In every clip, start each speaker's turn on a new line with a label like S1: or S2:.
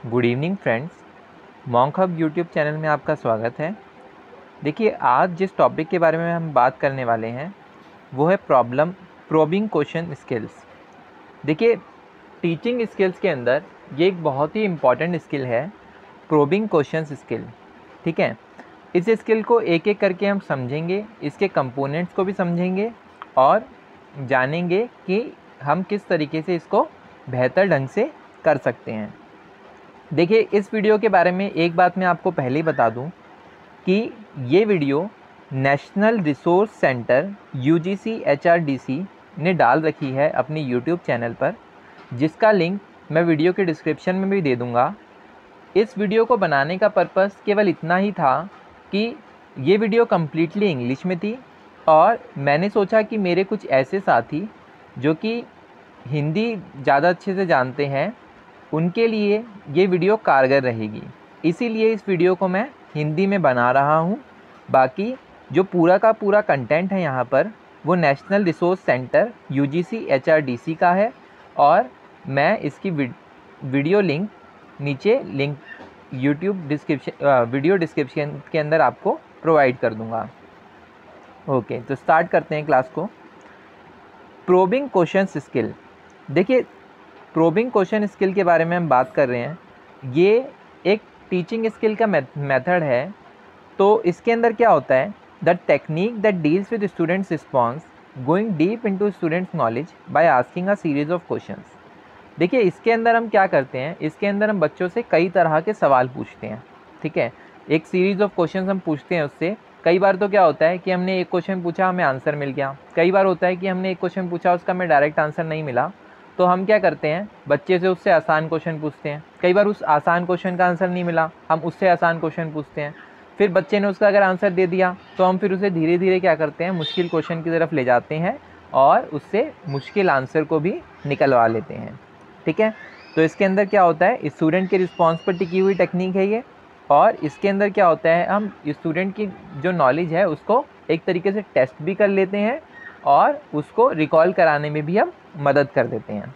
S1: Good evening friends, monk hub YouTube channel में आपका स्वागत है। देखिए, आज जिस टॉपिक के बारे में हम बात करने वाले हैं वो है प्रोबिंग क्वेश्चन स्किल्स। देखिए, टीचिंग स्किल्स के अंदर ये एक बहुत ही इम्पॉर्टेंट स्किल है, प्रोबिंग क्वेश्चन स्किल। ठीक है, इस स्किल को एक एक करके हम समझेंगे, इसके कंपोनेंट्स को भी समझेंगे और जानेंगे कि हम किस तरीके से इसको बेहतर ढंग से कर सकते हैं। देखिए, इस वीडियो के बारे में एक बात मैं आपको पहले ही बता दूं कि ये video national resource centre UGC HRDC ने डाल रखी है अपनी यूट्यूब चैनल पर, जिसका लिंक मैं वीडियो के डिस्क्रिप्शन में भी दे दूंगा। इस वीडियो को बनाने का पर्पस केवल इतना ही था कि ये वीडियो कम्प्लीटली इंग्लिश में थी और मैंने सोचा कि मेरे कुछ ऐसे साथी जो कि हिंदी ज़्यादा अच्छे से जानते हैं उनके लिए ये वीडियो कारगर रहेगी, इसीलिए इस वीडियो को मैं हिंदी में बना रहा हूँ। बाकी जो पूरा का पूरा कंटेंट है यहाँ पर वो national resource centre UGC HRDC का है और मैं इसकी वीडियो लिंक नीचे यूट्यूब वीडियो डिस्क्रिप्शन के अंदर आपको प्रोवाइड कर दूँगा। ओके, तो स्टार्ट करते हैं क्लास को। Probing question skill. देखिए, प्रोबिंग क्वेश्चन स्किल के बारे में हम बात कर रहे हैं। ये एक टीचिंग स्किल का मेथड है। तो इसके अंदर क्या होता है, the technique that deals with students response going deep into students knowledge by asking a series of questions. देखिए, इसके अंदर हम क्या करते हैं, इसके अंदर हम बच्चों से कई तरह के सवाल पूछते हैं। ठीक है, एक सीरीज़ ऑफ क्वेश्चंस हम पूछते हैं उससे। कई बार तो क्या होता है कि हमने एक क्वेश्चन पूछा, हमें आंसर मिल गया। कई बार होता है कि हमने एक क्वेश्चन पूछा, उसका हमें डायरेक्ट आंसर नहीं मिला, तो हम क्या करते हैं, बच्चे से उससे आसान क्वेश्चन पूछते हैं। कई बार उस आसान क्वेश्चन का आंसर नहीं मिला, हम उससे आसान क्वेश्चन पूछते हैं। फिर बच्चे ने उसका अगर आंसर दे दिया तो हम फिर उसे धीरे धीरे क्या करते हैं, मुश्किल क्वेश्चन की तरफ ले जाते हैं और उससे मुश्किल आंसर को भी निकलवा लेते हैं। ठीक है, तो इसके अंदर क्या होता है, स्टूडेंट के रिस्पॉन्स पर टिकी हुई टेक्निक है ये। और इसके अंदर क्या होता है, हम स्टूडेंट की जो नॉलेज है उसको एक तरीके से टेस्ट भी कर लेते हैं और उसको रिकॉल कराने में भी हम मदद कर देते हैं।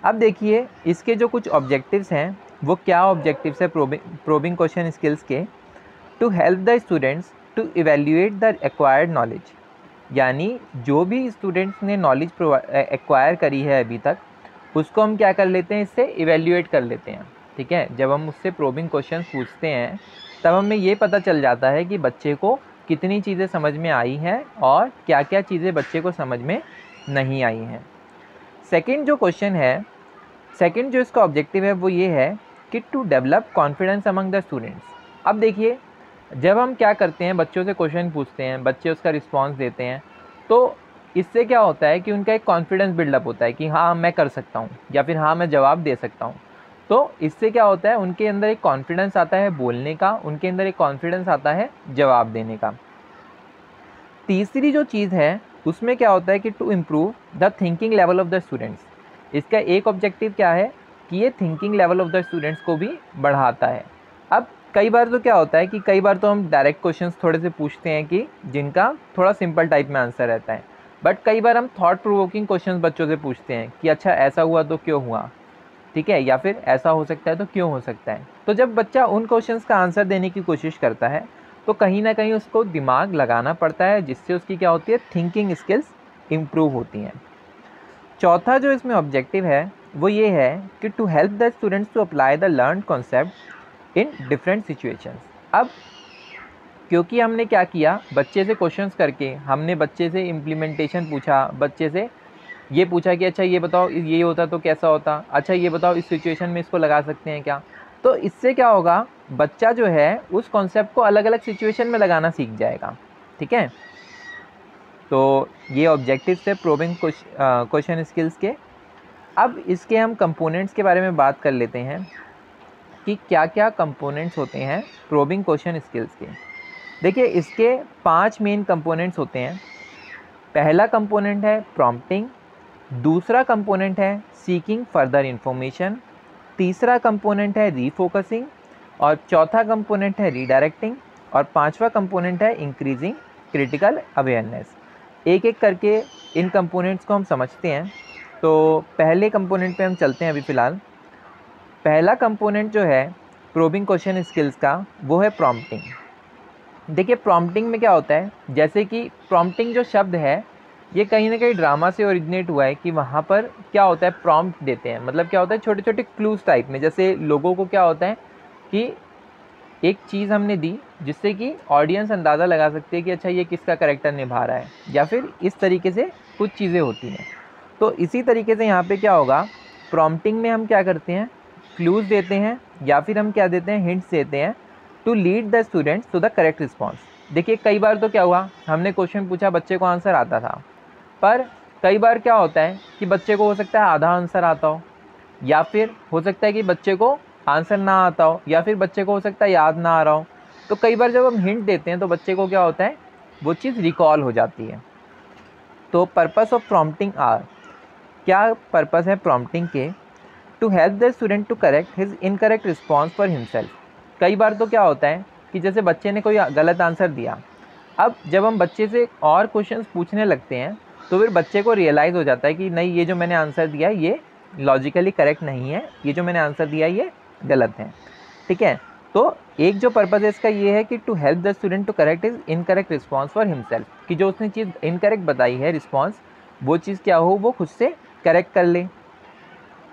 S1: अब देखिए, इसके जो कुछ ऑब्जेक्टिव्स हैं वो क्या ऑब्जेक्टिव्स है प्रोबिंग क्वेश्चन स्किल्स के। To help the students to evaluate the acquired knowledge, यानी जो भी स्टूडेंट्स ने नॉलेज एक्वायर करी है अभी तक, उसको हम क्या कर लेते हैं, इससे इवेल्युएट कर लेते हैं। ठीक है, जब हम उससे प्रोबिंग क्वेश्चन पूछते हैं तब हमें ये पता चल जाता है कि बच्चे को कितनी चीज़ें समझ में आई हैं और क्या क्या चीज़ें बच्चे को समझ में नहीं आई हैं। सेकंड जो क्वेश्चन है, सेकंड जो इसका ऑब्जेक्टिव है वो ये है कि to develop confidence among the students. अब देखिए, जब हम क्या करते हैं, बच्चों से क्वेश्चन पूछते हैं, बच्चे उसका रिस्पांस देते हैं, तो इससे क्या होता है कि उनका एक कॉन्फिडेंस बिल्डअप होता है कि हाँ मैं कर सकता हूँ या फिर हाँ मैं जवाब दे सकता हूँ। तो इससे क्या होता है, उनके अंदर एक कॉन्फिडेंस आता है बोलने का, उनके अंदर एक कॉन्फिडेंस आता है जवाब देने का। तीसरी जो चीज़ है उसमें क्या होता है कि to improve the thinking level of the students. इसका एक ऑब्जेक्टिव क्या है कि ये thinking level of the students को भी बढ़ाता है। अब कई बार तो क्या होता है कि कई बार तो हम डायरेक्ट क्वेश्चंस थोड़े से पूछते हैं कि जिनका थोड़ा सिंपल टाइप में आंसर रहता है, बट कई बार हम थॉट प्रोवोकिंग क्वेश्चंस बच्चों से पूछते हैं कि अच्छा ऐसा हुआ तो क्यों हुआ, ठीक है, या फिर ऐसा हो सकता है तो क्यों हो सकता है। तो जब बच्चा उन क्वेश्चंस का आंसर देने की कोशिश करता है तो कहीं ना कहीं उसको दिमाग लगाना पड़ता है, जिससे उसकी क्या होती है, थिंकिंग स्किल्स इम्प्रूव होती हैं। चौथा जो इसमें ऑब्जेक्टिव है वो ये है कि to help the students to apply the learn concept in different situations. अब क्योंकि हमने क्या किया, बच्चे से क्वेश्चंस करके हमने बच्चे से इम्प्लीमेंटेशन पूछा, बच्चे से ये पूछा कि अच्छा ये बताओ ये होता तो कैसा होता, अच्छा ये बताओ इस सिचुएशन में इसको लगा सकते हैं क्या। तो इससे क्या होगा, बच्चा जो है उस कॉन्सेप्ट को अलग अलग सिचुएशन में लगाना सीख जाएगा। ठीक है, तो ये ऑब्जेक्टिव्स है प्रोबिंग क्वेश्चन स्किल्स के। अब इसके हम कंपोनेंट्स के बारे में बात कर लेते हैं कि क्या क्या कंपोनेंट्स होते हैं प्रोबिंग क्वेश्चन स्किल्स के। देखिए, इसके 5 मेन कंपोनेंट्स होते हैं। पहला कंपोनेंट है प्रॉम्प्टिंग, दूसरा कंपोनेंट है सीकिंग फर्दर इंफॉर्मेशन, तीसरा कंपोनेंट है रीफोकसिंग और चौथा कंपोनेंट है रीडायरेक्टिंग और पांचवा कंपोनेंट है इंक्रीजिंग क्रिटिकल अवेयरनेस। एक एक करके इन कंपोनेंट्स को हम समझते हैं। तो पहले कंपोनेंट पे हम चलते हैं अभी फ़िलहाल। पहला कंपोनेंट जो है प्रोबिंग क्वेश्चन स्किल्स का वो है प्रॉम्प्टिंग। देखिए प्रॉम्प्टिंग में क्या होता है, जैसे कि प्रॉम्प्टिंग जो शब्द है ये कहीं ना कहीं ड्रामा से ओरिजिनेट हुआ है कि वहाँ पर क्या होता है प्रॉम्प्ट देते हैं, मतलब क्या होता है छोटे छोटे क्लूज टाइप में, जैसे लोगों को क्या होता है कि एक चीज़ हमने दी जिससे कि ऑडियंस अंदाज़ा लगा सकती है कि अच्छा ये किसका कैरेक्टर निभा रहा है, या फिर इस तरीके से कुछ चीज़ें होती हैं। तो इसी तरीके से यहाँ पे क्या होगा, प्रॉम्प्टिंग में हम क्या करते हैं, क्लूज़ देते हैं या फिर हम क्या देते हैं, हिंट्स देते हैं to lead the students to the correct response. देखिए कई बार तो क्या हुआ, हमने क्वेश्चन पूछा, बच्चे को आंसर आता था, पर कई बार क्या होता है कि बच्चे को हो सकता है आधा आंसर आता हो, या फिर हो सकता है कि बच्चे को आंसर ना आता हो, या फिर बच्चे को हो सकता है याद ना आ रहा हो। तो कई बार जब हम हिंट देते हैं तो बच्चे को क्या होता है, वो चीज़ रिकॉल हो जाती है। तो पर्पस ऑफ प्रॉम्प्टिंग आर, क्या पर्पस है प्रॉम्प्टिंग के, to help the student to correct his incorrect response for himself. कई बार तो क्या होता है कि जैसे बच्चे ने कोई गलत आंसर दिया, अब जब हम बच्चे से और क्वेश्चंस पूछने लगते हैं तो फिर बच्चे को रियलाइज़ हो जाता है कि नहीं ये जो मैंने आंसर दिया ये लॉजिकली करेक्ट नहीं है, ये जो मैंने आंसर दिया ये गलत है। ठीक है, तो एक जो पर्पज़ है इसका ये है कि to help the student to correct his incorrect response for himself, कि जो उसने चीज़ इनकरेक्ट बताई है रिस्पॉन्स, वो चीज़ क्या हो वो खुद से करेक्ट कर ले।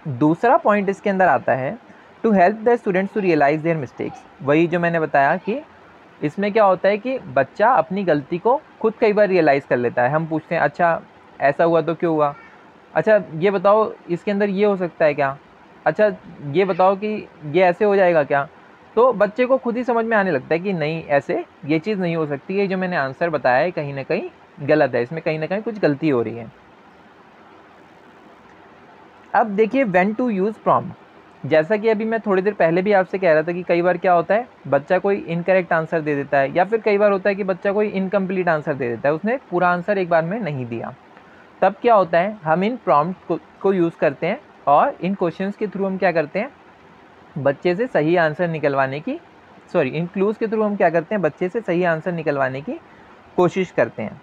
S1: दूसरा पॉइंट इसके अंदर आता है to help the students to realize their mistakes. वही जो मैंने बताया कि इसमें क्या होता है कि बच्चा अपनी गलती को खुद कई बार रियलाइज़ कर लेता है। हम पूछते हैं अच्छा ऐसा हुआ तो क्यों हुआ, अच्छा ये बताओ इसके अंदर ये हो सकता है क्या, अच्छा ये बताओ कि ये ऐसे हो जाएगा क्या। तो बच्चे को खुद ही समझ में आने लगता है कि नहीं ऐसे ये चीज़ नहीं हो सकती है, जो मैंने आंसर बताया है कहीं ना कहीं गलत है, इसमें कहीं ना कहीं कुछ गलती हो रही है। अब देखिए व्हेन टू यूज़ प्रॉम्प्ट, जैसा कि अभी मैं थोड़ी देर पहले भी आपसे कह रहा था कि कई बार क्या होता है बच्चा कोई इनकरेक्ट आंसर दे देता है, या फिर कई बार होता है कि बच्चा कोई इनकम्प्लीट आंसर दे देता है, उसने पूरा आंसर एक बार में नहीं दिया। तब क्या होता है हम इन प्रॉम्प्ट को यूज़ करते हैं और इन क्वेश्चंस के थ्रू हम क्या करते हैं बच्चे से सही आंसर निकलवाने की, इन क्लूज़ के थ्रू हम क्या करते हैं बच्चे से सही आंसर निकलवाने की कोशिश करते हैं।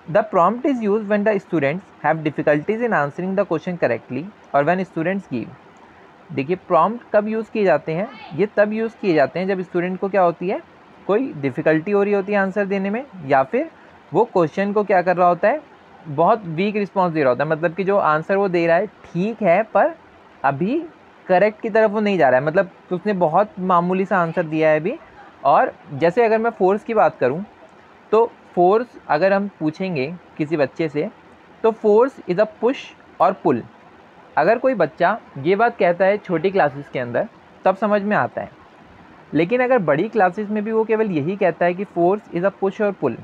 S1: The prompt is use when the students have difficulties in answering the question correctly और व्हेन स्टूडेंट्स गिव। देखिए प्रॉम्प्ट कब यूज़ किए जाते हैं, ये तब यूज़ किए जाते हैं जब स्टूडेंट को क्या होती है कोई डिफ़िकल्टी हो रही होती है आंसर देने में, या फिर वो क्वेश्चन को क्या कर रहा होता है बहुत वीक रिस्पॉन्स दे रहा होता है, मतलब कि जो आंसर वो दे रहा है ठीक है पर अभी करेक्ट की तरफ वो नहीं जा रहा है, मतलब उसने बहुत मामूली सा आंसर दिया है अभी। और जैसे अगर मैं फोर्स की बात करूँ तो फोर्स अगर हम पूछेंगे किसी बच्चे से तो फोर्स इज़ अ पुश और पुल। अगर कोई बच्चा ये बात कहता है छोटी क्लासेस के अंदर तब समझ में आता है, लेकिन अगर बड़ी क्लासेस में भी वो केवल यही कहता है कि फोर्स इज़ अ पुश और पुल,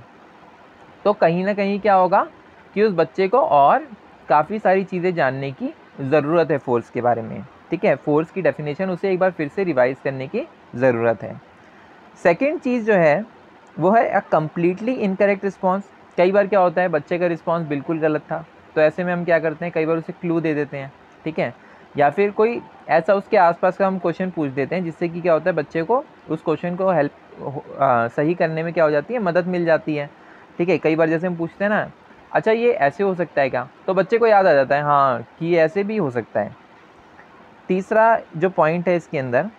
S1: तो कहीं ना कहीं क्या होगा कि उस बच्चे को और काफ़ी सारी चीज़ें जानने की ज़रूरत है फोर्स के बारे में। ठीक है, फोर्स की डेफिनेशन उसे एक बार फिर से रिवाइज करने की ज़रूरत है। सेकेंड चीज़ जो है वो है अ कम्प्लीटली इनकरेक्ट रिस्पॉन्स। कई बार क्या होता है बच्चे का रिस्पॉन्स बिल्कुल गलत था, तो ऐसे में हम क्या करते हैं कई बार उसे क्लू दे देते हैं। ठीक है, या फिर कोई ऐसा उसके आसपास का हम क्वेश्चन पूछ देते हैं जिससे कि क्या होता है बच्चे को उस क्वेश्चन को सही करने में क्या हो जाती है मदद मिल जाती है। ठीक है, कई बार जैसे हम पूछते हैं ना अच्छा ये ऐसे हो सकता है क्या, तो बच्चे को याद आ जाता है हाँ कि ये ऐसे भी हो सकता है। तीसरा जो पॉइंट है इसके अंदर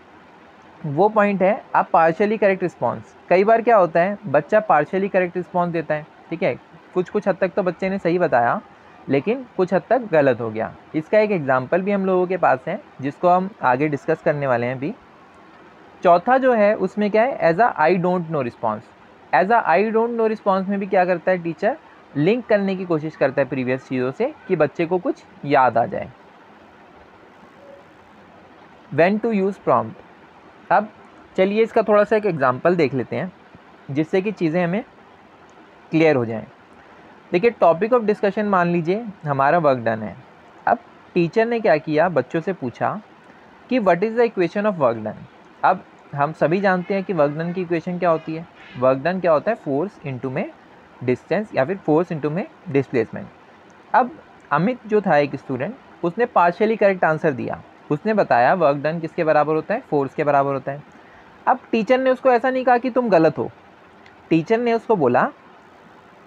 S1: वो पॉइंट है आप पार्शियली करेक्ट रिस्पॉन्स। कई बार क्या होता है बच्चा पार्शियली करेक्ट रिस्पॉन्स देता है। ठीक है, कुछ हद तक तो बच्चे ने सही बताया लेकिन कुछ हद तक गलत हो गया। इसका एक एग्जांपल भी हम लोगों के पास है जिसको हम आगे डिस्कस करने वाले हैं अभी। चौथा जो है उसमें क्या है as a I don't know response. As a I don't know response में भी क्या करता है टीचर लिंक करने की कोशिश करता है प्रीवियस चीज़ों से कि बच्चे को कुछ याद आ जाए। When to use prompt. अब चलिए इसका थोड़ा सा एक एग्जांपल देख लेते हैं जिससे कि चीज़ें हमें क्लियर हो जाएं। देखिए टॉपिक ऑफ डिस्कशन मान लीजिए हमारा वर्क डन है। अब टीचर ने क्या किया बच्चों से पूछा कि what is the equation of work done. अब हम सभी जानते हैं कि वर्क डन की इक्वेशन क्या होती है। वर्क डन क्या होता है फोर्स इनटू में डिस्टेंस या फिर फोर्स इनटू में डिस्प्लेसमेंट। अब अमित जो था एक स्टूडेंट उसने पार्शियली करेक्ट आंसर दिया। उसने बताया वर्क डन किसके बराबर होता है फोर्स के बराबर होता है। अब टीचर ने उसको ऐसा नहीं कहा कि तुम गलत हो, टीचर ने उसको बोला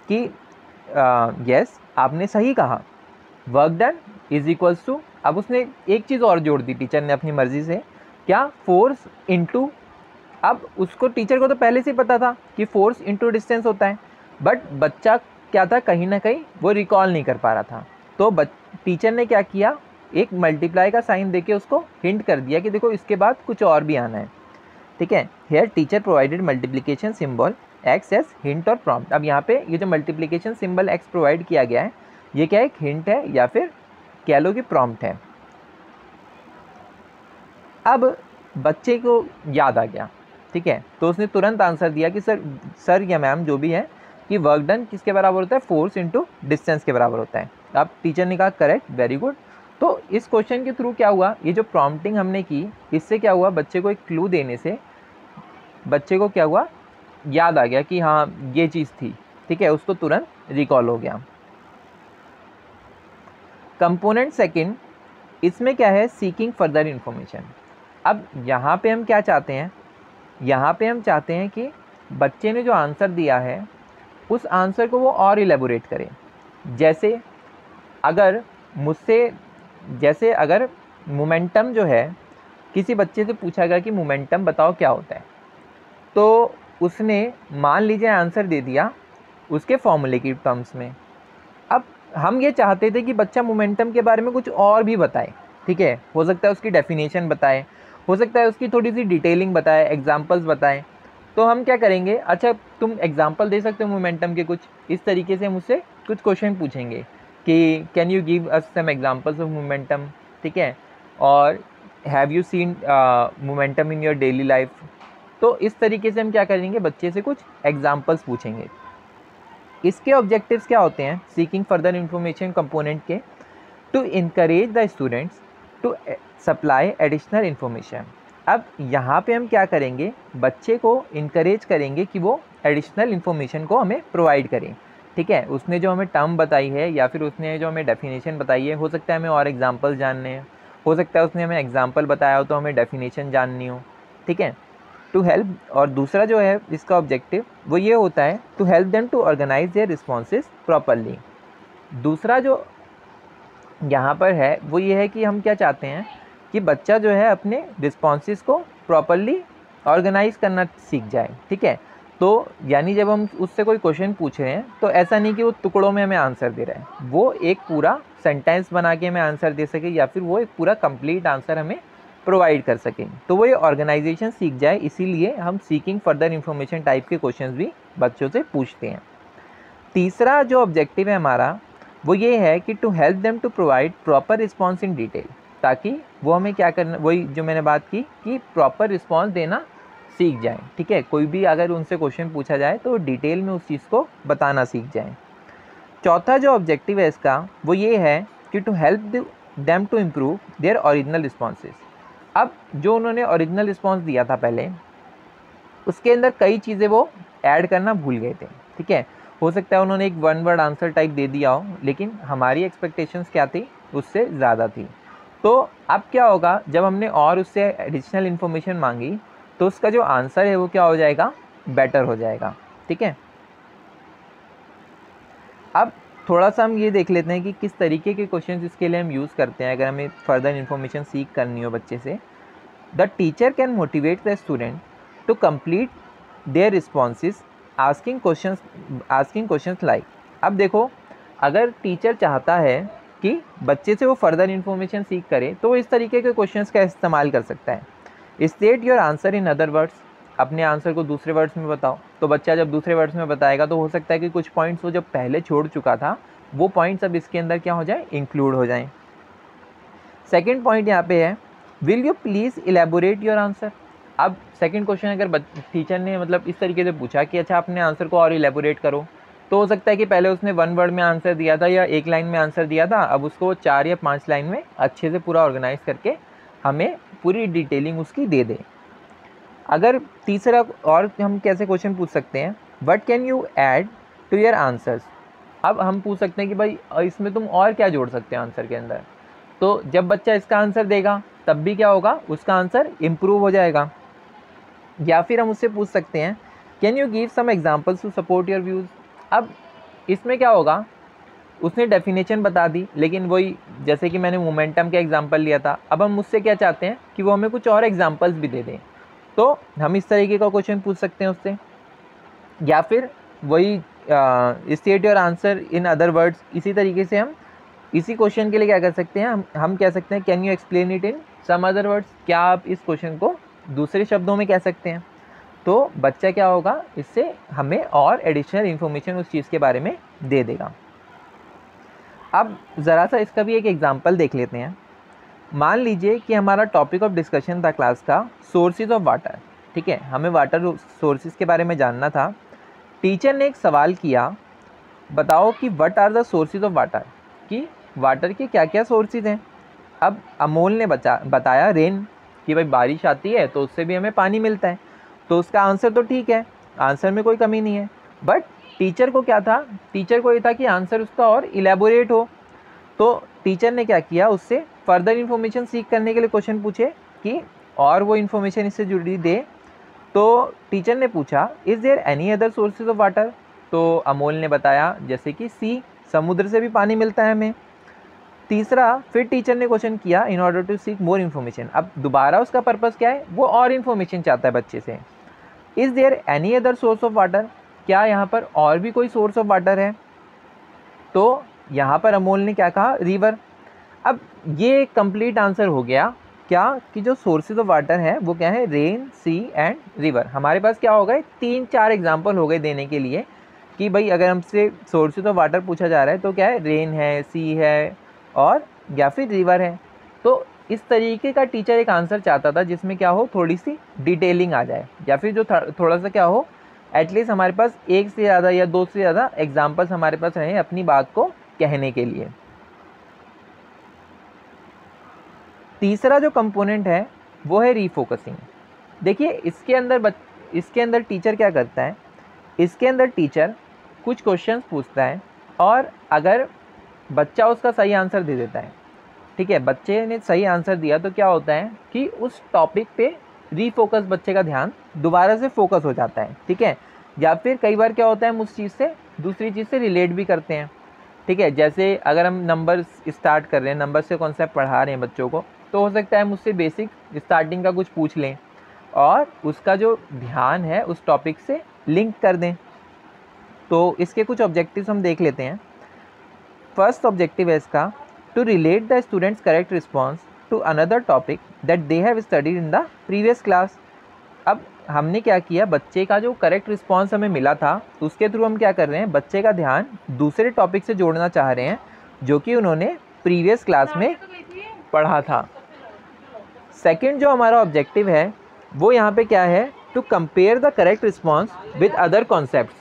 S1: कि यस आपने सही कहा, work done is equals to अब उसने एक चीज़ और जोड़ दी टीचर ने अपनी मर्ज़ी से, क्या, फोर्स इंटू, अब उसको टीचर को तो पहले से ही पता था कि फोर्स इंटू डिस्टेंस होता है, बट बच्चा क्या था, कहीं ना कहीं वो रिकॉल नहीं कर पा रहा था। तो टीचर ने क्या किया, एक मल्टीप्लाई का साइन देके उसको हिंट कर दिया कि देखो इसके बाद कुछ और भी आना है। ठीक है, here teacher provided multiplication symbol X as hint और प्रॉम्प्ट। अब यहाँ पे ये जो मल्टीप्लिकेशन सिंबल एक्स प्रोवाइड किया गया है, ये क्या एक हिंट है या फिर कह लो कि प्रॉम्प्ट है। अब बच्चे को याद आ गया, ठीक है, तो उसने तुरंत आंसर दिया कि सर या मैम जो भी है, कि वर्क डन किसके बराबर होता है, फोर्स इंटू डिस्टेंस के बराबर होता है। अब टीचर ने कहा करेक्ट, वेरी गुड। तो इस क्वेश्चन के थ्रू क्या हुआ, ये जो प्रॉम्प्टिंग हमने की, इससे क्या हुआ, बच्चे को एक क्लू देने से बच्चे को क्या हुआ, याद आ गया कि हाँ ये चीज़ थी। ठीक है, उसको तुरंत रिकॉल हो गया। कंपोनेंट सेकंड, इसमें क्या है, सीकिंग फर्दर इन्फॉर्मेशन। अब यहाँ पे हम क्या चाहते हैं, यहाँ पे हम चाहते हैं कि बच्चे ने जो आंसर दिया है उस आंसर को वो और इलेबोरेट करे। जैसे अगर अगर मोमेंटम जो है, किसी बच्चे से पूछा गया कि मोमेंटम बताओ क्या होता है, तो उसने मान लीजिए आंसर दे दिया उसके फॉर्मूले की टर्म्स में। अब हम ये चाहते थे कि बच्चा मोमेंटम के बारे में कुछ और भी बताए। ठीक है, हो सकता है उसकी डेफिनेशन बताए, हो सकता है उसकी थोड़ी सी डिटेलिंग बताए, एग्जांपल्स बताए। तो हम क्या करेंगे, अच्छा तुम एग्जांपल दे सकते हो मोमेंटम के कुछ, इस तरीके से हम उससे कुछ क्वेश्चन पूछेंगे कि can you give us some examples of momentum. ठीक है, और have you seen momentum in your daily life. तो इस तरीके से हम क्या करेंगे, बच्चे से कुछ एग्जांपल्स पूछेंगे। इसके ऑब्जेक्टिव्स क्या होते हैं, सीकिंग फर्दर इंफॉर्मेशन कंपोनेंट के, to encourage the students to supply additional information. अब यहाँ पे हम क्या करेंगे, बच्चे को इनकरेज करेंगे कि वो एडिशनल इन्फॉर्मेशन को हमें प्रोवाइड करें। ठीक है, उसने जो हमें टर्म बताई है या फिर उसने जो हमें डेफिनेशन बताई है, हो सकता है हमें और एग्जांपल जानने हैं, हो सकता है उसने हमें एग्जांपल बताया हो तो हमें डेफिनेशन जाननी हो। ठीक है, टू हेल्प, और दूसरा जो है इसका ऑब्जेक्टिव वो ये होता है to help them to organize their responses properly. दूसरा जो यहाँ पर है वो ये है कि हम क्या चाहते हैं कि बच्चा जो है अपने रिस्पॉन्सेज को प्रॉपरली ऑर्गेनाइज करना सीख जाए। ठीक है, तो यानी जब हम उससे कोई क्वेश्चन पूछ रहे हैं तो ऐसा नहीं कि वो टुकड़ों में हमें आंसर दे रहा है, वो एक पूरा सेंटेंस बना के हमें आंसर दे सके या फिर वो एक पूरा कंप्लीट आंसर हमें प्रोवाइड कर सकें, तो वो ये ऑर्गेनाइजेशन सीख जाए। इसीलिए हम सीकिंग फर्दर इन्फॉर्मेशन टाइप के क्वेश्चंस भी बच्चों से पूछते हैं। तीसरा जो ऑब्जेक्टिव है हमारा वो ये है कि to help them to provide proper response in detail, ताकि वो हमें क्या करना, वही जो मैंने बात की कि प्रॉपर रिस्पॉन्स देना सीख जाएं। ठीक है, कोई भी अगर उनसे क्वेश्चन पूछा जाए तो डिटेल में उस चीज़ को बताना सीख जाएं। चौथा जो ऑब्जेक्टिव है इसका वो ये है कि to help them to improve their original responses. अब जो उन्होंने ओरिजिनल रिस्पॉन्स दिया था पहले, उसके अंदर कई चीज़ें वो ऐड करना भूल गए थे। ठीक है, हो सकता है उन्होंने एक वन वर्ड आंसर टाइप दे दिया हो, लेकिन हमारी एक्सपेक्टेशंस क्या थी, उससे ज़्यादा थी। तो अब क्या होगा, जब हमने और उससे एडिशनल इन्फॉर्मेशन मांगी तो उसका जो आंसर है वो क्या हो जाएगा, बेटर हो जाएगा। ठीक है, अब थोड़ा सा हम ये देख लेते हैं कि किस तरीके के क्वेश्चन इसके लिए हम यूज़ करते हैं अगर हमें फर्दर इन्फॉर्मेशन सीख करनी हो बच्चे से। The teacher can motivate the student to complete their responses asking questions like. अब देखो, अगर टीचर चाहता है कि बच्चे से वो फर्दर इन्फॉर्मेशन सीख करे तो वो इस तरीके के क्वेश्चंस का इस्तेमाल कर सकता है। State your answer in other words, अपने आंसर को दूसरे वर्ड्स में बताओ। तो बच्चा जब दूसरे वर्ड्स में बताएगा तो हो सकता है कि कुछ पॉइंट्स वो जब पहले छोड़ चुका था वो पॉइंट्स अब इसके अंदर क्या हो जाए, इंक्लूड हो जाएं। सेकेंड पॉइंट यहाँ पे है, will you please elaborate your answer. अब सेकंड क्वेश्चन अगर टीचर ने मतलब इस तरीके से पूछा कि अच्छा अपने आंसर को और इलेबोरेट करो, तो हो सकता है कि पहले उसने वन वर्ड में आंसर दिया था या एक लाइन में आंसर दिया था, अब उसको 4 या 5 लाइन में अच्छे से पूरा ऑर्गेनाइज करके हमें पूरी डिटेलिंग उसकी दे दे। अगर तीसरा और हम कैसे क्वेश्चन पूछ सकते हैं, what can you add to your answers. अब हम पूछ सकते हैं कि भाई इसमें तुम और क्या जोड़ सकते हैं आंसर के अंदर। तो जब बच्चा इसका आंसर देगा तब भी क्या होगा, उसका आंसर इम्प्रूव हो जाएगा। या फिर हम उससे पूछ सकते हैं, can you give some examples to support your views. अब इसमें क्या होगा, उसने डेफिनेशन बता दी, लेकिन वही जैसे कि मैंने मोमेंटम का एग्जांपल लिया था, अब हम उससे क्या चाहते हैं कि वो हमें कुछ और एग्जांपल्स भी दे दें। तो हम इस तरीके का क्वेश्चन पूछ सकते हैं उससे, या फिर वही state your answer in other words. इसी तरीके से हम इसी क्वेश्चन के लिए क्या कर सकते हैं, हम कह सकते हैं can you explain it in some other words, क्या आप इस क्वेश्चन को दूसरे शब्दों में कह सकते हैं। तो बच्चा क्या होगा, इससे हमें और एडिशनल इन्फॉर्मेशन उस चीज़ के बारे में दे देगा। अब ज़रा सा इसका भी एक एग्जांपल देख लेते हैं। मान लीजिए कि हमारा टॉपिक ऑफ डिस्कशन था क्लास का सोर्सेज ऑफ वाटर, ठीक है, हमें वाटर सोर्सेज के बारे में जानना था। टीचर ने एक सवाल किया, बताओ कि what are the sources of water, कि वाटर के क्या क्या सोर्सेज हैं। अब अमोल ने बताया रेन, कि भाई बारिश आती है तो उससे भी हमें पानी मिलता है। तो उसका आंसर तो ठीक है, आंसर में कोई कमी नहीं है, बट टीचर को क्या था, टीचर को ये था कि आंसर उसका और इलेबोरेट हो। तो टीचर ने क्या किया, उससे फर्दर इन्फॉर्मेशन सीख करने के लिए क्वेश्चन पूछे कि और वो इन्फॉर्मेशन इससे जुड़ी दे। तो टीचर ने पूछा is there any other sources of water. तो अमोल ने बताया जैसे कि सी, समुद्र से भी पानी मिलता है हमें। तीसरा, फिर टीचर ने क्वेश्चन किया in order to seek more information. अब दोबारा उसका पर्पस क्या है, वो और इन्फॉर्मेशन चाहता है बच्चे से। Is there any other source of water, क्या यहाँ पर और भी कोई सोर्स ऑफ वाटर है। तो यहाँ पर अमोल ने क्या कहा, रिवर। अब ये कंप्लीट आंसर हो गया क्या, कि जो सोर्सेज ऑफ वाटर है वो क्या है, रेन, सी एंड रिवर। हमारे पास क्या हो गए, 3-4 एग्जाम्पल हो गए देने के लिए कि भाई अगर हमसे सोर्सेज ऑफ वाटर पूछा जा रहा है तो क्या है, रेन है, सी है और या फिर रिवर है। तो इस तरीके का टीचर एक आंसर चाहता था जिसमें क्या हो, थोड़ी सी डिटेलिंग आ जाए, या फिर जो थोड़ा सा क्या हो, एटलीस्ट हमारे पास एक से ज़्यादा या दो से ज़्यादा एग्जाम्पल्स हमारे पास रहें अपनी बात को कहने के लिए। तीसरा जो कंपोनेंट है वो है रीफोकसिंग। देखिए इसके अंदर टीचर क्या करता है, इसके अंदर टीचर कुछ क्वेश्चंस पूछता है और अगर बच्चा उसका सही आंसर दे देता है, ठीक है, बच्चे ने सही आंसर दिया तो क्या होता है कि उस टॉपिक पे रीफोकस, बच्चे का ध्यान दोबारा से फोकस हो जाता है, ठीक है। या फिर कई बार क्या होता है, हम उस चीज़ से दूसरी चीज़ से रिलेट भी करते हैं, ठीक है। जैसे अगर हम नंबर स्टार्ट कर रहे हैं, नंबर से कॉन्सेप्ट पढ़ा रहे हैं बच्चों को, तो हो सकता है हम उससे बेसिक स्टार्टिंग का कुछ पूछ लें और उसका जो ध्यान है उस टॉपिक से लिंक कर दें। तो इसके कुछ ऑब्जेक्टिव्स हम देख लेते हैं। फर्स्ट ऑब्जेक्टिव है इसका, to relate the students correct response to another topic that they have studied in the previous class. अब हमने क्या किया, बच्चे का जो करेक्ट रिस्पॉन्स हमें मिला था उसके थ्रू हम क्या कर रहे हैं, बच्चे का ध्यान दूसरे टॉपिक से जोड़ना चाह रहे हैं जो कि उन्होंने प्रीवियस क्लास में पढ़ा था। सेकंड जो हमारा ऑब्जेक्टिव है वो यहाँ पे क्या है, to compare the correct response with other concepts,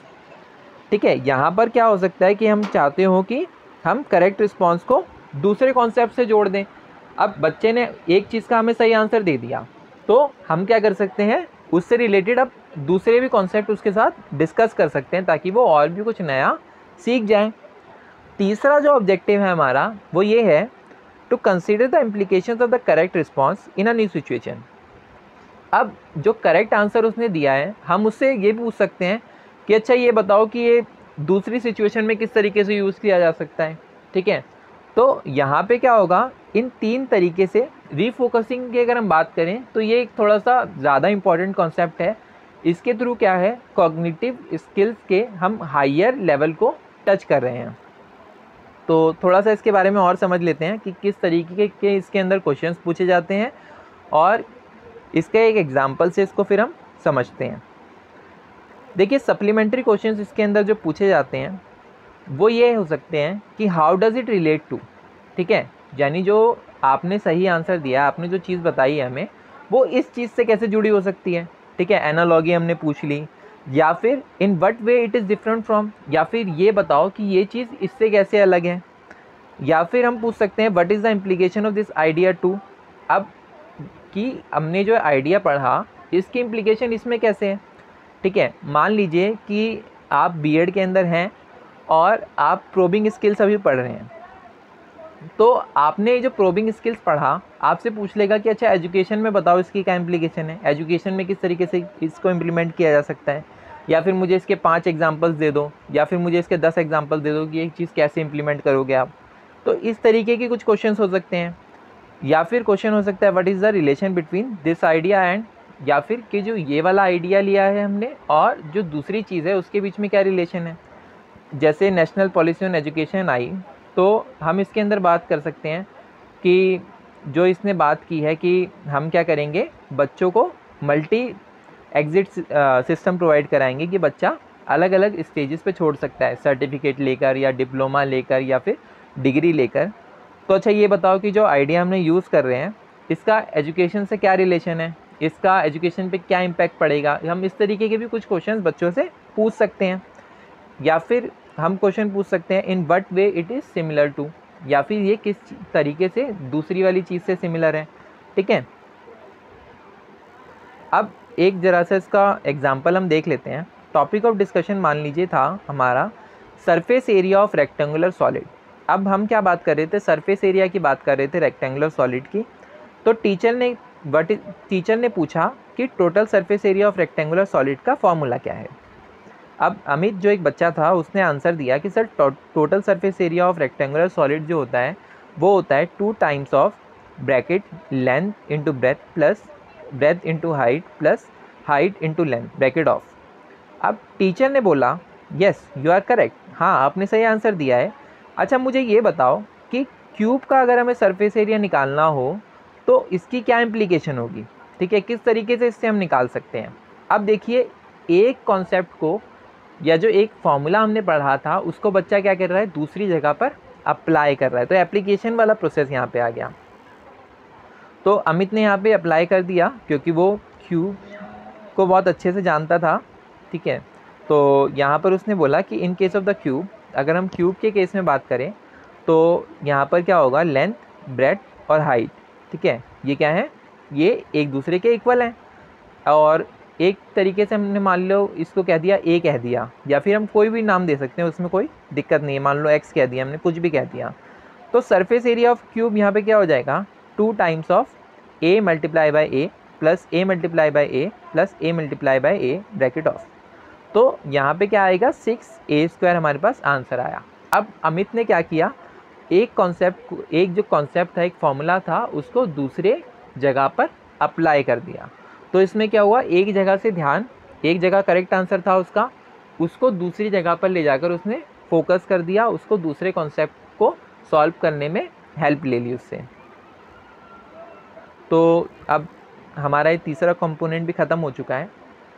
S1: ठीक है। यहाँ पर क्या हो सकता है कि हम चाहते हो कि हम करेक्ट रिस्पॉन्स को दूसरे कॉन्सेप्ट से जोड़ दें। अब बच्चे ने एक चीज़ का हमें सही आंसर दे दिया तो हम क्या कर सकते हैं, उससे रिलेटेड अब दूसरे भी कॉन्सेप्ट उसके साथ डिस्कस कर सकते हैं ताकि वो और भी कुछ नया सीख जाए। तीसरा जो ऑब्जेक्टिव है हमारा वो ये है, to consider the implications of the correct response in a new situation. अब जो करेक्ट आंसर उसने दिया है हम उससे ये पूछ सकते हैं कि अच्छा ये बताओ कि ये दूसरी सिचुएशन में किस तरीके से यूज़ किया जा सकता है, ठीक है। तो यहाँ पे क्या होगा, इन 3 तरीके से रीफोकसिंग की अगर हम बात करें तो ये एक थोड़ा सा ज़्यादा इम्पॉर्टेंट कॉन्सेप्ट है। इसके थ्रू क्या है, कॉग्निटिव स्किल्स के हम हायर लेवल को टच कर रहे हैं। तो थोड़ा सा इसके बारे में और समझ लेते हैं कि किस तरीके के इसके अंदर क्वेश्चंस पूछे जाते हैं और इसके एक एग्जांपल से इसको फिर हम समझते हैं। देखिए सप्लीमेंट्री क्वेश्चंस इसके अंदर जो पूछे जाते हैं वो ये हो सकते हैं कि how does it relate to, ठीक है, यानी जो आपने सही आंसर दिया, आपने जो चीज़ बताई है हमें, वो इस चीज़ से कैसे जुड़ी हो सकती है, ठीक है, एनालॉगी हमने पूछ ली, या फिर इन what way it is different from, या फिर ये बताओ कि ये चीज़ इससे कैसे अलग है, या फिर हम पूछ सकते हैं what is the implication of this idea to. अब कि हमने जो आइडिया पढ़ा इसकी इम्प्लीकेशन इसमें कैसे है, ठीक है। मान लीजिए कि आप बीएड के अंदर हैं और आप प्रोबिंग स्किल्स अभी पढ़ रहे हैं, तो आपने जो प्रोबिंग स्किल्स पढ़ा आपसे पूछ लेगा कि अच्छा एजुकेशन में बताओ इसकी क्या इम्प्लीकेशन है, एजुकेशन में किस तरीके से इसको इम्प्लीमेंट किया जा सकता है, या फिर मुझे इसके 5 एग्जांपल्स दे दो, या फिर मुझे इसके 10 एग्जांपल दे दो कि ये चीज़ कैसे इंप्लीमेंट करोगे आप। तो इस तरीके के कुछ क्वेश्चंस हो सकते हैं। या फिर क्वेश्चन हो सकता है what is the relation between this idea and, या फिर कि जो ये वाला आइडिया लिया है हमने और जो दूसरी चीज़ है उसके बीच में क्या रिलेशन है। जैसे national policy on education I, तो हम इसके अंदर बात कर सकते हैं कि जो इसने बात की है कि हम क्या करेंगे, बच्चों को मल्टी एग्जिट सिस्टम प्रोवाइड कराएंगे कि बच्चा अलग अलग स्टेजेस पे छोड़ सकता है, सर्टिफिकेट लेकर या डिप्लोमा लेकर या फिर डिग्री लेकर। तो अच्छा ये बताओ कि जो आइडिया हमने यूज़ कर रहे हैं इसका एजुकेशन से क्या रिलेशन है, इसका एजुकेशन पे क्या इम्पैक्ट पड़ेगा। हम इस तरीके के भी कुछ क्वेश्चन बच्चों से पूछ सकते हैं। या फिर हम क्वेश्चन पूछ सकते हैं in what way it is similar to, या फिर ये किस तरीके से दूसरी वाली चीज़ से सिमिलर है। ठीक है, अब एक ज़रा सा इसका एग्जांपल हम देख लेते हैं। टॉपिक ऑफ डिस्कशन मान लीजिए था हमारा surface area of rectangular solid. अब हम क्या बात कर रहे थे, सरफेस एरिया की बात कर रहे थे रेक्टेंगुलर सॉलिड की। तो टीचर ने पूछा कि total surface area of rectangular solid का फॉर्मूला क्या है। अब अमित जो एक बच्चा था उसने आंसर दिया कि sir total surface area of rectangular solid जो होता है वो होता है 2 times of bracket length into breadth plus breadth into height plus height into length bracket of. अब टीचर ने बोला यस यू आर करेक्ट, हाँ आपने सही आंसर दिया है। अच्छा मुझे ये बताओ कि क्यूब का अगर हमें सरफेस एरिया निकालना हो तो इसकी क्या इम्प्लीकेशन होगी। ठीक है, किस तरीके से इससे हम निकाल सकते हैं। अब देखिए एक कॉन्सेप्ट को या जो एक फॉर्मूला हमने पढ़ा था उसको बच्चा क्या कर रहा है, दूसरी जगह पर अप्लाई कर रहा है। तो एप्लीकेशन वाला प्रोसेस यहाँ पे आ गया। तो अमित ने यहाँ पे अप्लाई कर दिया क्योंकि वो क्यूब को बहुत अच्छे से जानता था। ठीक है, तो यहाँ पर उसने बोला कि in case of the cube, अगर हम क्यूब के केस में बात करें तो यहाँ पर क्या होगा, लेंथ ब्रेथ और हाइट। ठीक है, ये क्या है, ये एक दूसरे के इक्वल हैं। और एक तरीके से हमने मान लो इसको कह दिया ए कह दिया, या फिर हम कोई भी नाम दे सकते हैं, उसमें कोई दिक्कत नहीं है। मान लो एक्स कह दिया हमने, कुछ भी कह दिया। तो सरफेस एरिया ऑफ क्यूब यहाँ पे क्या हो जाएगा, 2 times of A multiply by A plus A multiply by A plus A multiply by A bracket of. तो यहाँ पे क्या आएगा, 6a² हमारे पास आंसर आया। अब अमित ने क्या किया, एक जो कॉन्सेप्ट था, एक फॉर्मूला था, उसको दूसरे जगह पर अप्लाई कर दिया। तो इसमें क्या हुआ, एक जगह से ध्यान, एक जगह करेक्ट आंसर था उसका, उसको दूसरी जगह पर ले जाकर उसने फोकस कर दिया, उसको दूसरे कॉन्सेप्ट को सॉल्व करने में हेल्प ले ली उससे। तो अब हमारा ये तीसरा कंपोनेंट भी ख़त्म हो चुका है।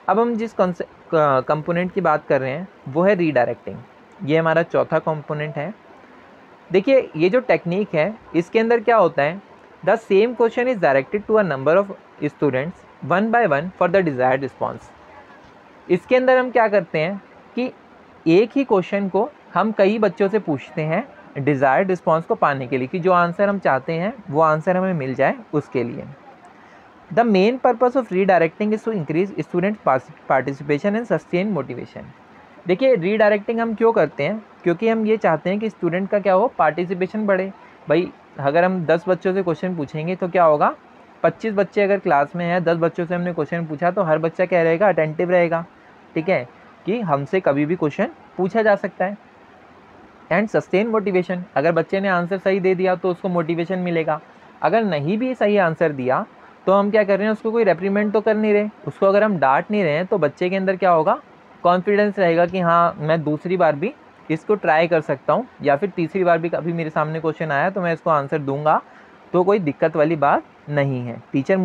S1: अब हम जिस कंपोनेंट की बात कर रहे हैं वो है रीडायरेक्टिंग। ये हमारा चौथा कंपोनेंट है। देखिए ये जो टेक्निक है इसके अंदर क्या होता है, the same question is directed to a number of students 1 by 1 for the desired response. इसके अंदर हम क्या करते हैं कि एक ही क्वेश्चन को हम कई बच्चों से पूछते हैं डिज़ायर्ड रिस्पॉन्स को पाने के लिए, कि जो आंसर हम चाहते हैं वो आंसर हमें मिल जाए उसके लिए। The main purpose of redirecting is to increase student participation and sustain motivation. देखिए रीडायरेक्टिंग हम क्यों करते हैं, क्योंकि हम ये चाहते हैं कि स्टूडेंट का क्या हो, पार्टिसिपेशन बढ़े। भाई अगर हम 10 बच्चों से क्वेश्चन पूछेंगे तो क्या होगा, 25 बच्चे अगर क्लास में हैं, 10 बच्चों से हमने क्वेश्चन पूछा तो हर बच्चा क्या रहेगा, अटेंटिव रहेगा। ठीक है, कि हमसे कभी भी क्वेश्चन पूछा जा सकता है। एंड सस्टेन मोटिवेशन, अगर बच्चे ने आंसर सही दे दिया तो उसको मोटिवेशन मिलेगा। अगर नहीं भी सही आंसर दिया तो हम क्या कर रहे हैं, उसको कोई रेप्रीमेंट तो कर नहीं रहे, उसको अगर हम डांट नहीं रहे हैं, तो बच्चे के अंदर क्या होगा, कॉन्फिडेंस रहेगा कि हाँ मैं दूसरी बार भी इसको ट्राई कर सकता हूँ, या फिर तीसरी बार भी कभी मेरे सामने क्वेश्चन आया तो मैं इसको आंसर दूंगा, तो कोई दिक्कत वाली बात नहीं है। टीचर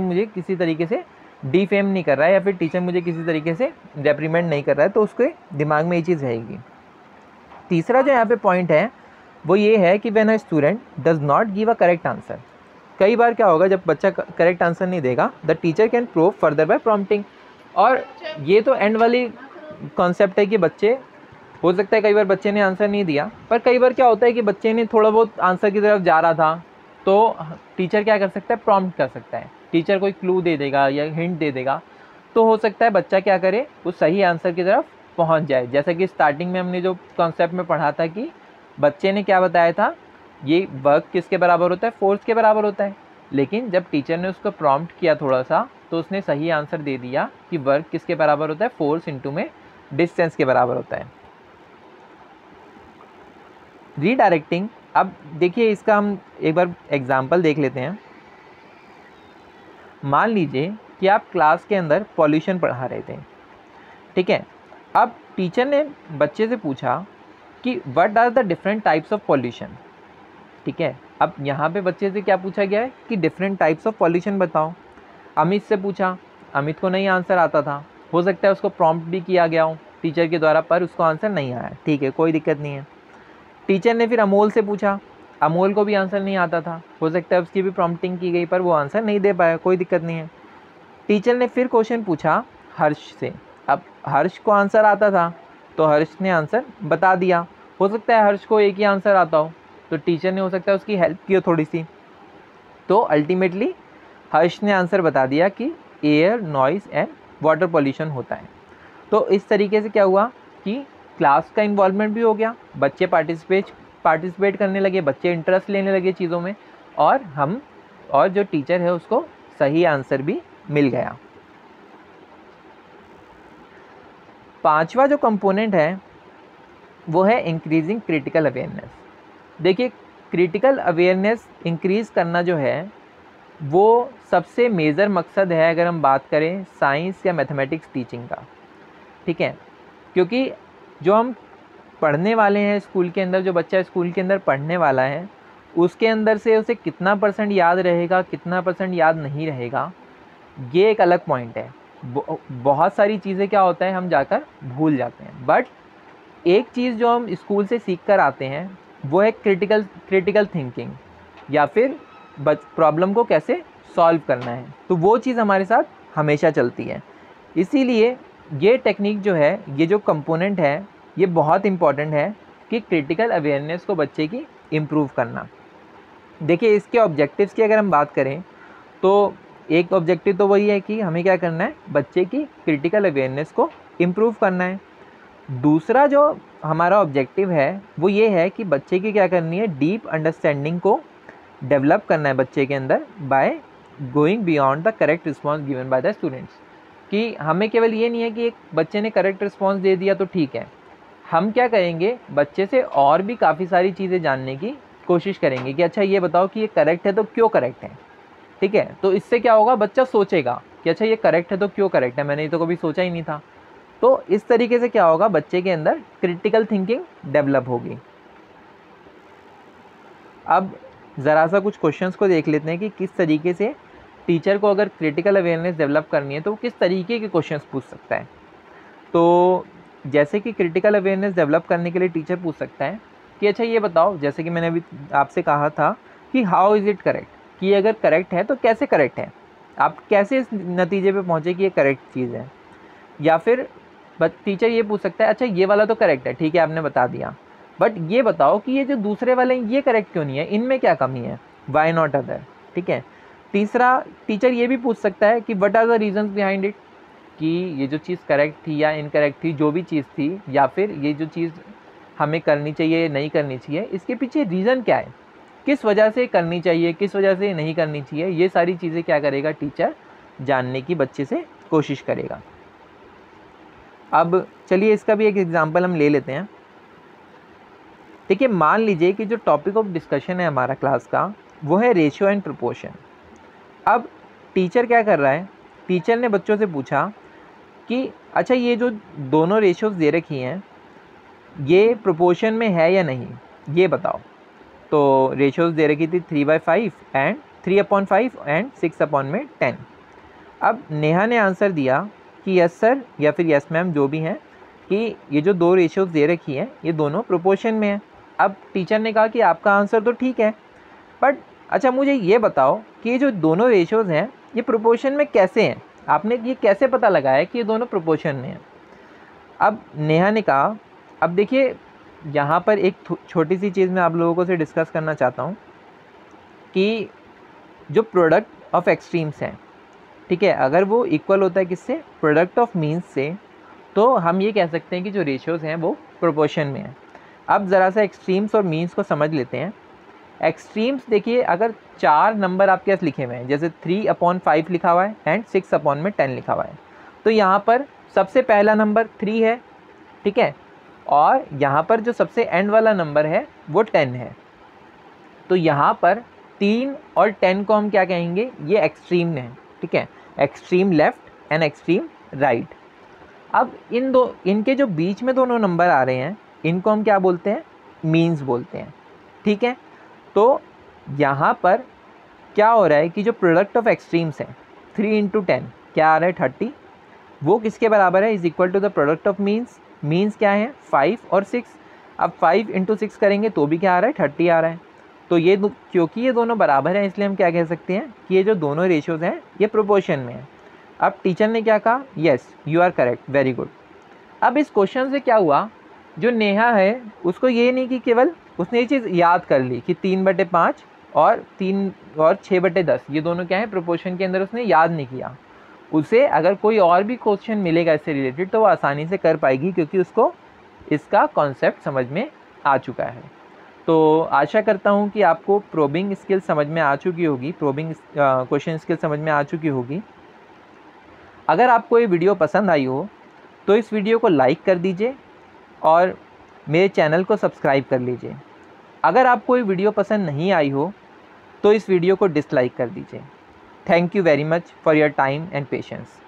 S1: मुझे किसी तरीके से डिफेम नहीं कर रहा है, या फिर टीचर मुझे किसी तरीके से रेप्रीमेंट नहीं कर रहा है, तो उसके दिमाग में ये चीज़ रहेगी। तीसरा जो यहाँ पे पॉइंट है वो ये है कि when a student does not give a correct answer, कई बार क्या होगा जब बच्चा करेक्ट आंसर नहीं देगा, the teacher can prove further bye prompting. और ये तो एंड वाली कॉन्सेप्ट है कि बच्चे, हो सकता है कई बार बच्चे ने आंसर नहीं दिया, पर कई बार क्या होता है कि बच्चे ने थोड़ा बहुत आंसर की तरफ जा रहा था, तो टीचर क्या कर सकता है, प्रॉम्प्ट कर सकता है। टीचर कोई क्लू दे देगा या हिंट दे देगा, तो हो सकता है बच्चा क्या करे, उस सही आंसर की तरफ पहुंच जाए। जैसा कि स्टार्टिंग में हमने जो कॉन्सेप्ट में पढ़ा था कि बच्चे ने क्या बताया था, ये वर्क किसके बराबर होता है, फोर्स के बराबर होता है। लेकिन जब टीचर ने उसको प्रॉम्प्ट किया थोड़ा सा, तो उसने सही आंसर दे दिया कि वर्क किसके बराबर होता है, फोर्स इंटू में डिस्टेंस के बराबर होता है। रीडायरेक्टिंग, अब देखिए इसका हम एक बार एग्जाम्पल देख लेते हैं। मान लीजिए कि आप क्लास के अंदर पॉल्यूशन पढ़ा रहे थे, ठीक है। अब टीचर ने बच्चे से पूछा कि what are the different types of pollution, ठीक है। अब यहाँ पे बच्चे से क्या पूछा गया है कि डिफरेंट टाइप्स ऑफ पॉल्यूशन बताओ। अमित से पूछा, अमित को नहीं आंसर आता था, हो सकता है उसको प्रॉम्प्ट भी किया गया हो टीचर के द्वारा, पर उसको आंसर नहीं आया, ठीक है, कोई दिक्कत नहीं है। टीचर ने फिर अमोल से पूछा, अमोल को भी आंसर नहीं आता था, हो सकता है उसकी भी प्रॉम्प्टिंग की गई पर वो आंसर नहीं दे पाया, कोई दिक्कत नहीं है। टीचर ने फिर क्वेश्चन पूछा हर्ष से, अब हर्ष को आंसर आता था तो हर्ष ने आंसर बता दिया, हो सकता है हर्ष को एक ही आंसर आता हो, तो टीचर ने हो सकता है उसकी हेल्प की हो थोड़ी सी, तो अल्टीमेटली हर्ष ने आंसर बता दिया कि air, noise and water pollution होता है। तो इस तरीके से क्या हुआ कि क्लास का इन्वॉल्वमेंट भी हो गया, बच्चे पार्टिसिपेट करने लगे, बच्चे इंटरेस्ट लेने लगे चीज़ों में, और जो टीचर है उसको सही आंसर भी मिल गया। पांचवा जो कंपोनेंट है वो है इंक्रीजिंग क्रिटिकल अवेयरनेस। देखिए, क्रिटिकल अवेयरनेस इंक्रीज़ करना जो है वो सबसे मेजर मकसद है अगर हम बात करें साइंस या मैथमेटिक्स टीचिंग का, ठीक है। क्योंकि जो हम पढ़ने वाले हैं स्कूल के अंदर, जो बच्चा स्कूल के अंदर पढ़ने वाला है उसके अंदर से उसे कितना % याद रहेगा, कितना % याद नहीं रहेगा, ये एक अलग पॉइंट है। बहुत सारी चीज़ें क्या होता है हम जाकर भूल जाते हैं, बट एक चीज़ जो हम स्कूल से सीख कर आते हैं वो है क्रिटिकल थिंकिंग, या फिर प्रॉब्लम को कैसे सॉल्व करना है, तो वो चीज़ हमारे साथ हमेशा चलती है। इसीलिए ये टेक्निक जो है, ये जो कंपोनेंट है, ये बहुत इम्पॉर्टेंट है कि क्रिटिकल अवेयरनेस को बच्चे की इम्प्रूव करना। देखिए, इसके ऑब्जेक्टिव्स की अगर हम बात करें तो एक ऑब्जेक्टिव तो वही है कि हमें क्या करना है, बच्चे की क्रिटिकल अवेयरनेस को इम्प्रूव करना है। दूसरा जो हमारा ऑब्जेक्टिव है वो ये है कि बच्चे की क्या करनी है, डीप अंडरस्टैंडिंग को डेवलप करना है बच्चे के अंदर by going beyond the correct response given by the students. कि हमें केवल ये नहीं है कि एक बच्चे ने करेक्ट रिस्पॉन्स दे दिया तो ठीक है, हम क्या करेंगे, बच्चे से और भी काफ़ी सारी चीज़ें जानने की कोशिश करेंगे कि अच्छा ये बताओ कि ये करेक्ट है तो क्यों करेक्ट है, ठीक है। तो इससे क्या होगा, बच्चा सोचेगा कि अच्छा ये करेक्ट है तो क्यों करेक्ट है, मैंने ये तो कभी सोचा ही नहीं था। तो इस तरीके से क्या होगा, बच्चे के अंदर क्रिटिकल थिंकिंग डेवलप होगी। अब ज़रा सा कुछ क्वेश्चंस को देख लेते हैं कि किस तरीके से टीचर को अगर क्रिटिकल अवेयरनेस डेवलप करनी है तो वो किस तरीके के क्वेश्चंस पूछ सकता है। तो जैसे कि क्रिटिकल अवेयरनेस डेवलप करने के लिए टीचर पूछ सकता है कि अच्छा ये बताओ, जैसे कि मैंने अभी आपसे कहा था कि हाउ इज़ इट करेक्ट, कि अगर करेक्ट है तो कैसे करेक्ट है, आप कैसे इस नतीजे पे पहुँचे कि ये करेक्ट चीज़ है। या फिर टीचर ये पूछ सकता है अच्छा ये वाला तो करेक्ट है, ठीक है आपने बता दिया, बट ये बताओ कि ये जो दूसरे वाले हैं ये करेक्ट क्यों नहीं है, इनमें क्या कमी है, वाई नॉट अदर, ठीक है। तीसरा, टीचर ये भी पूछ सकता है कि what are the reasons behind it, कि ये जो चीज़ करेक्ट थी या इनकरेक्ट थी, जो भी चीज़ थी, या फिर ये जो चीज़ हमें करनी चाहिए नहीं करनी चाहिए, इसके पीछे रीज़न क्या है, किस वजह से करनी चाहिए, किस वजह से नहीं करनी चाहिए, ये सारी चीज़ें क्या करेगा टीचर जानने की बच्चे से कोशिश करेगा। अब चलिए इसका भी एक एग्जांपल हम ले लेते हैं। देखिए, मान लीजिए कि जो टॉपिक ऑफ डिस्कशन है हमारा क्लास का वो है रेशियो एंड प्रोपोर्शन। अब टीचर क्या कर रहा है, टीचर ने बच्चों से पूछा कि अच्छा ये जो दोनों रेशियोज दे रखी हैं ये प्रोपोर्शन में है या नहीं, ये बताओ। तो रेशियोज दे रखी थी 3/5 एंड 3/5 एंड 6/10। अब नेहा ने आंसर दिया कि यस सर या फिर यस मैम, जो भी हैं, कि ये जो दो रेशियोज दे रखी हैं ये दोनों प्रोपोर्शन में हैं। अब टीचर ने कहा कि आपका आंसर तो ठीक है, बट अच्छा मुझे ये बताओ कि ये जो दोनों रेशियोज हैं ये प्रोपोर्शन में कैसे हैं, आपने ये कैसे पता लगाया कि ये दोनों प्रोपोर्शन में हैं। अब नेहा ने कहा, अब देखिए यहाँ पर एक छोटी सी चीज़ मैं आप लोगों को से डिस्कस करना चाहता हूँ कि जो प्रोडक्ट ऑफ एक्सट्रीम्स हैं, ठीक है, अगर वो इक्वल होता है किससे, प्रोडक्ट ऑफ मीन्स से, तो हम ये कह सकते हैं कि जो रेशियोज़ हैं वो प्रोपोर्शन में हैं। अब ज़रा सा एक्सट्रीम्स और मीन्स को समझ लेते हैं। एक्सट्रीम्स देखिए, अगर 4 नंबर आपके पास लिखे हुए हैं, जैसे 3/5 लिखा हुआ है एंड 6/10 लिखा हुआ है, तो यहाँ पर सबसे पहला नंबर 3 है, ठीक है, और यहाँ पर जो सबसे एंड वाला नंबर है वो 10 है। तो यहाँ पर 3 और 10 को हम क्या कहेंगे, ये एक्सट्रीम है, ठीक है, extreme left and extreme right. अब इनके जो बीच में दोनों नंबर आ रहे हैं, इनको हम क्या बोलते हैं, मीन्स बोलते हैं, ठीक है। तो यहाँ पर क्या हो रहा है कि जो प्रोडक्ट ऑफ एक्सट्रीम्स है 3 × 10 क्या आ रहा है 30, वो किसके बराबर है, is equal to the product of means क्या है 5 और 6। अब 5 × 6 करेंगे तो भी क्या आ रहा है 30 आ रहा है। तो ये क्योंकि ये दोनों बराबर हैं इसलिए हम क्या कह सकते हैं कि ये जो दोनों रेशियोज़ हैं ये प्रोपोर्शन में है। अब टीचर ने क्या कहा, yes you are correct, very good. अब इस क्वेश्चन से क्या हुआ, जो नेहा है उसको ये नहीं कि केवल उसने ये चीज़ याद कर ली कि 3/5 और 3 और 6/10 ये दोनों क्या है प्रोपोर्शन के अंदर, उसने याद नहीं किया। उसे अगर कोई और भी क्वेश्चन मिलेगा इससे रिलेटेड तो वो आसानी से कर पाएगी, क्योंकि उसको इसका कॉन्सेप्ट समझ में आ चुका है। तो आशा करता हूँ कि आपको प्रोबिंग स्किल समझ में आ चुकी होगी, प्रोबिंग क्वेश्चन स्किल समझ में आ चुकी होगी। अगर आपको ये वीडियो पसंद आई हो तो इस वीडियो को लाइक कर दीजिए और मेरे चैनल को सब्सक्राइब कर लीजिए। अगर आपको ये वीडियो पसंद नहीं आई हो तो इस वीडियो को डिसलाइक कर दीजिए। Thank you very much for your time and patience.